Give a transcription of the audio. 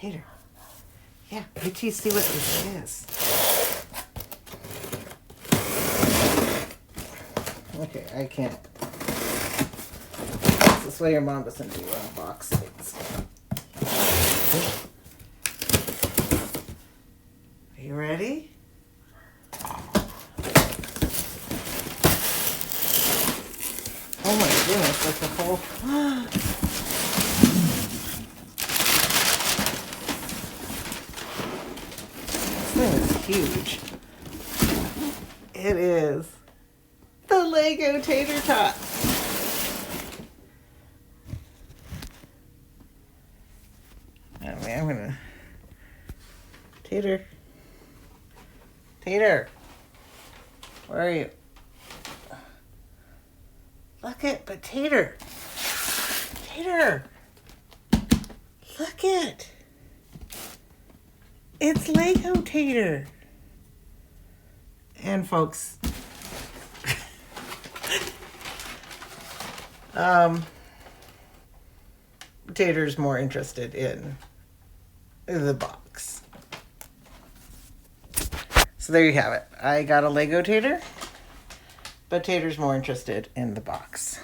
Tater. Yeah, wait till you see what this is. Okay, I can't. This way your mom doesn't do unbox things. Are you ready? Oh my goodness, that's a whole... This thing is huge. It is the Lego tater tot. Oh man, I'm gonna... Tater. Tater. Where are you? Look it, but Tater. Tater. Look it. It's Lego Tater. And folks, Tater's more interested in the box. So there you have it. I got a Lego Tater, but Tater's more interested in the box.